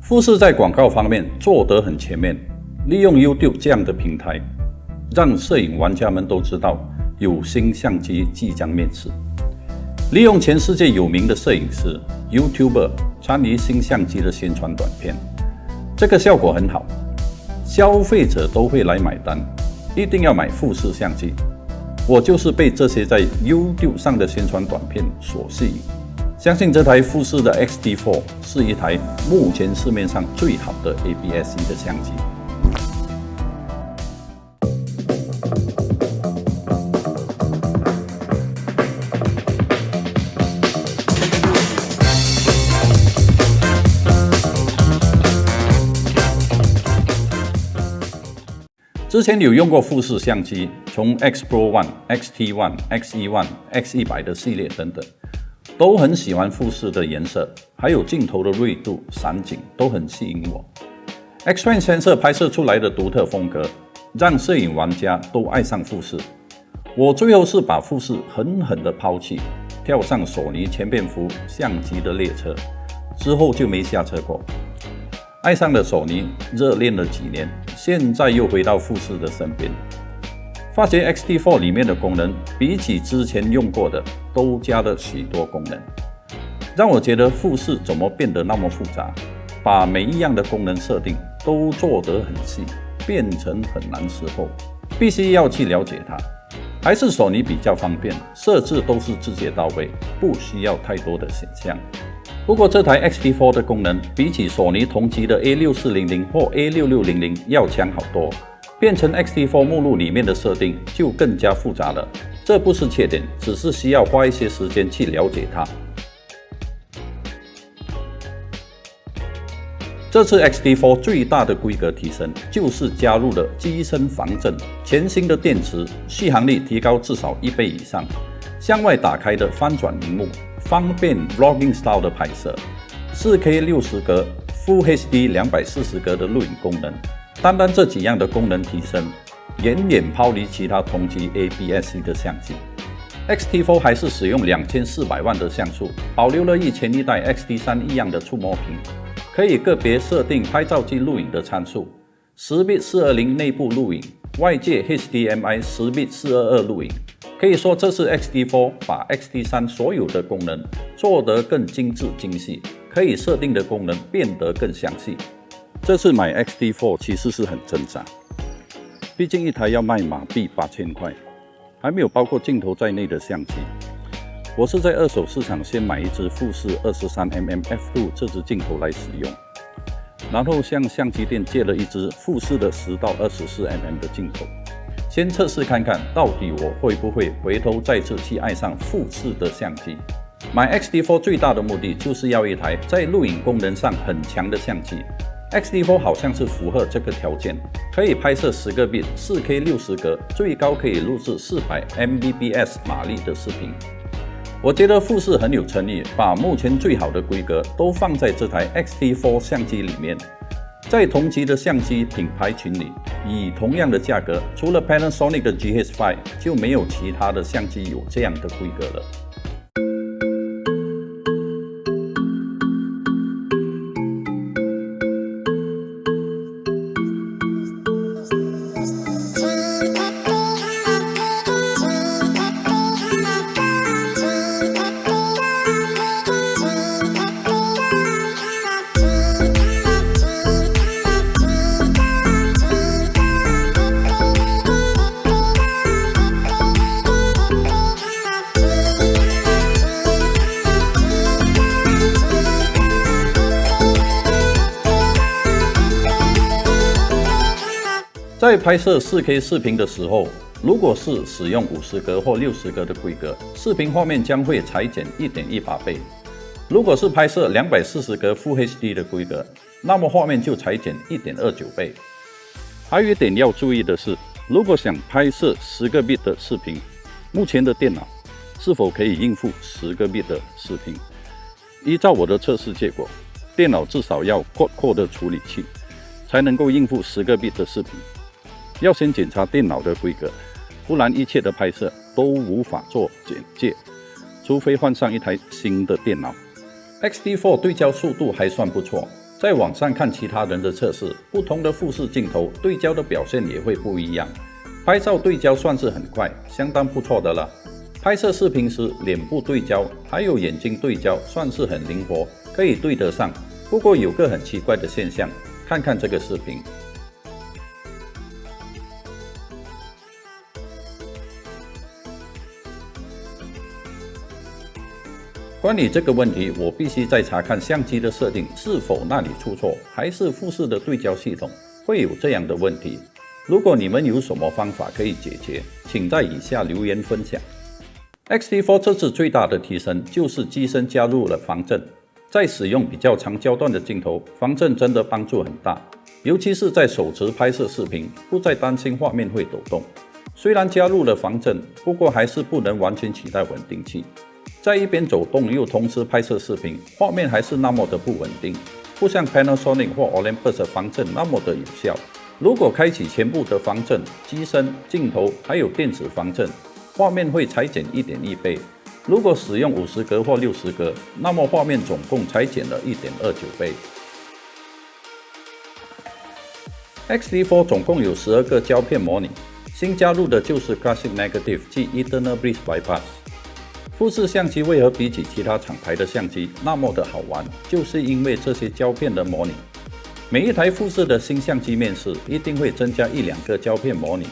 富士在广告方面做得很前面，利用 YouTube 这样的平台，让摄影玩家们都知道有新相机即将面世。利用全世界有名的摄影师、YouTuber 参与新相机的宣传短片，这个效果很好，消费者都会来买单，一定要买富士相机。我就是被这些在 YouTube 上的宣传短片所吸引。相信这台富士的 X-T4 是一台目前市面上最好的 APS-C 的相机。之前有用过富士相机，从 X Pro One、XT1、XE1、X100 的系列等等。都很喜欢富士的颜色，还有镜头的锐度、散景都很吸引我。X-Trend Sensor 拍摄出来的独特风格，让摄影玩家都爱上富士。我最后是把富士狠狠地抛弃，跳上索尼全片幅相机的列车，之后就没下车过。爱上了索尼，热恋了几年，现在又回到富士的身边。发觉 X-T4 里面的功能比起之前用过的都加了许多功能，让我觉得富士怎么变得那么复杂，把每一样的功能设定都做得很细，变成很难识破，必须要去了解它。还是索尼比较方便，设置都是直接到位，不需要太多的选项。不过这台 X-T4 的功能比起索尼同级的 A6400 或 A6600 要强好多。变成 X-T4 目录里面的设定就更加复杂了，这不是缺点，只是需要花一些时间去了解它。这次 X-T4 最大的规格提升就是加入了机身防震，全新的电池，续航力提高至少1倍以上，向外打开的翻转萤幕，方便 Vlogging Style 的拍摄，4K 60格、Full HD 240格的录影功能。单单这几样的功能提升，远远抛离其他同级 APS-C 的相机。X-T4 还是使用2400万的像素，保留了与前一代 X-T3 一样的触摸屏，可以个别设定拍照机录影的参数，10bit 420内部录影，外界 HDMI 10bit 422录影。可以说这是 X-T4 把 X-T3 所有的功能做得更精致精细，可以设定的功能变得更详细。这次买 X-T4 其实是很挣扎，毕竟一台要卖马币8000块，还没有包括镜头在内的相机。我是在二手市场先买一支富士 23mm f2 这支镜头来使用，然后向相机店借了一支富士的10到24mm的镜头，先测试看看到底我会不会回头再次去爱上富士的相机。买 X-T4 最大的目的就是要一台在录影功能上很强的相机。X-T4 好像是符合这个条件，可以拍摄10个 bit 4K 60格，最高可以录制400 Mbps 马力的视频。我觉得富士很有诚意，把目前最好的规格都放在这台 X-T4 相机里面。在同级的相机品牌群里，以同样的价格，除了 Panasonic 的 GH5， 就没有其他的相机有这样的规格了。在拍摄 4K 视频的时候，如果是使用50格或60格的规格，视频画面将会裁剪 1.18 倍。如果是拍摄240格 Full HD 的规格，那么画面就裁剪 1.29 倍。还有一点要注意的是，如果想拍摄10个 bit 的视频，目前的电脑是否可以应付10个 bit 的视频？依照我的测试结果，电脑至少要 quad-core 的处理器，才能够应付10个 bit 的视频。要先检查电脑的规格，不然一切的拍摄都无法做简介，除非换上一台新的电脑。X-T4 对焦速度还算不错，在网上看其他人的测试，不同的富士镜头对焦的表现也会不一样。拍照对焦算是很快，相当不错的了。拍摄视频时，脸部对焦还有眼睛对焦算是很灵活，可以对得上。不过有个很奇怪的现象，看看这个视频。关于这个问题，我必须再查看相机的设定是否那里出错，还是富士的对焦系统会有这样的问题。如果你们有什么方法可以解决，请在以下留言分享。X-T4 这次最大的提升就是机身加入了防震，在使用比较长焦段的镜头，防震真的帮助很大，尤其是在手持拍摄视频，不再担心画面会抖动。虽然加入了防震，不过还是不能完全取代稳定器。在一边走动又同时拍摄视频，画面还是那么的不稳定，不像 Panasonic 或 Olympus 的防震那么的有效。如果开启全部的防震，机身、镜头还有电池防震，画面会裁减 1.1 倍。如果使用50格或60格，那么画面总共裁减了 1.29 倍。X-T4 总共有12个胶片模拟，新加入的就是 Classic Negative 即 Eternal Bliss Bypass。富士相机为何比起其他厂牌的相机那么的好玩，就是因为这些胶片的模拟。每一台富士的新相机面世一定会增加1-2个胶片模拟。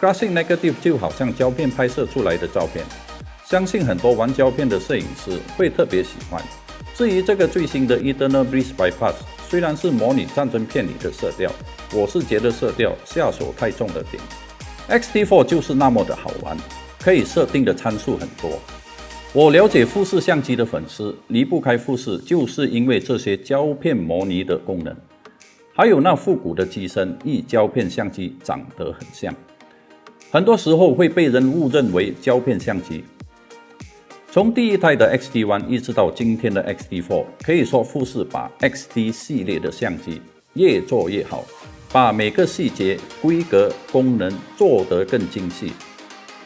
Classic Negative 就好像胶片拍摄出来的照片，相信很多玩胶片的摄影师会特别喜欢。至于这个最新的 Eternal Bliss Bypass， 虽然是模拟战争片里的色调，我是觉得色调下手太重了点。X-T4 就是那么的好玩，可以设定的参数很多。我了解富士相机的粉丝离不开富士，就是因为这些胶片模拟的功能，还有那复古的机身与胶片相机长得很像，很多时候会被人误认为胶片相机。从第一代的 X-T1 一直到今天的 X-T4， 可以说富士把 X-T 系列的相机越做越好，把每个细节、规格、功能做得更精细。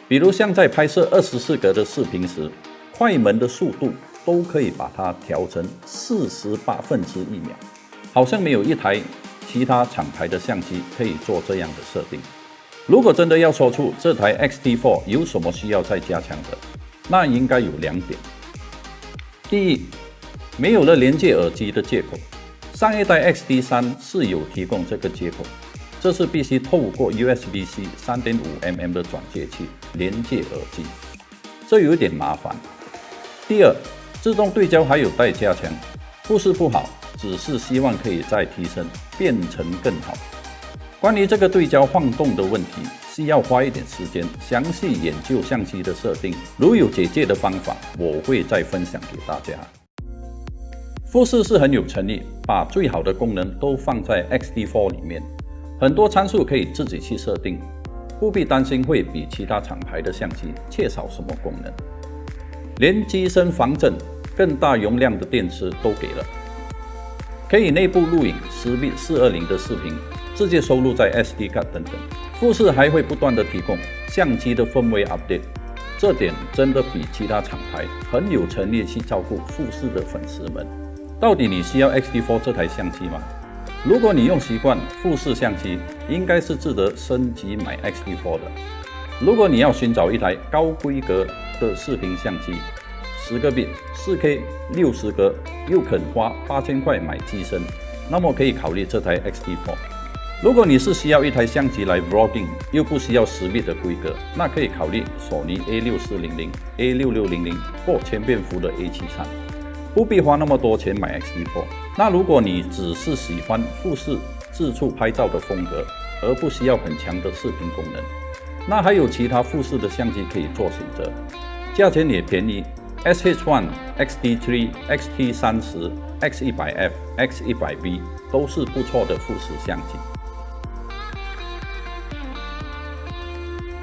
比如像在拍摄24格的视频时，快门的速度都可以把它调成48/1秒，好像没有一台其他厂牌的相机可以做这样的设定。如果真的要说出这台 X-T4 有什么需要再加强的，那应该有2点。第一，没有了连接耳机的接口，上一代 X-T3 是有提供这个接口，这是必须透过 USB-C 3.5mm 的转接器连接耳机，这有点麻烦。第二，自动对焦还有待加强，不是不好，只是希望可以再提升，变成更好。关于这个对焦晃动的问题，需要花一点时间详细研究相机的设定，如有解决的方法，我会再分享给大家。富士是很有诚意，把最好的功能都放在 X-T4 里面，很多参数可以自己去设定，不必担心会比其他厂牌的相机缺少什么功能。连机身防震、更大容量的电池都给了，可以内部录影10bit 420的视频，直接收录在 SD 卡等等。富士还会不断的提供相机的氛围 update， 这点真的比其他厂牌很有诚意去照顾富士的粉丝们。到底你需要 X-T4 这台相机吗？如果你用习惯富士相机，应该是值得升级买 X-T4 的。如果你要寻找一台高规格的视频相机，10个bit 4K 60格，又肯花8000块买机身，那么可以考虑这台 X-T4。如果你是需要一台相机来 vlogging， 又不需要10bit的规格，那可以考虑索尼 A6400、A6600 或全片幅的 A73， 不必花那么多钱买 X-T4。那如果你只是喜欢富士自处拍照的风格，而不需要很强的视频功能，那还有其他富士的相机可以做选择，价钱也便宜。SH1、XT3、X30、X100F、X100V 都是不错的富士相机。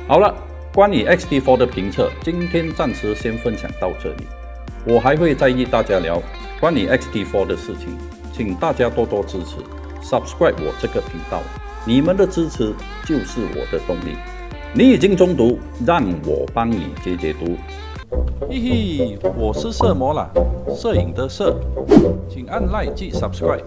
好了，关于 X-T4 的评测，今天暂时先分享到这里。我还会再与大家聊关于 X-T4 的事情，请大家多多支持 ，subscribe 我这个频道，你们的支持就是我的动力。你已经中毒，让我帮你解解毒。嘿嘿，我是色魔啦，摄影的摄，请按 Like 及 Subscribe。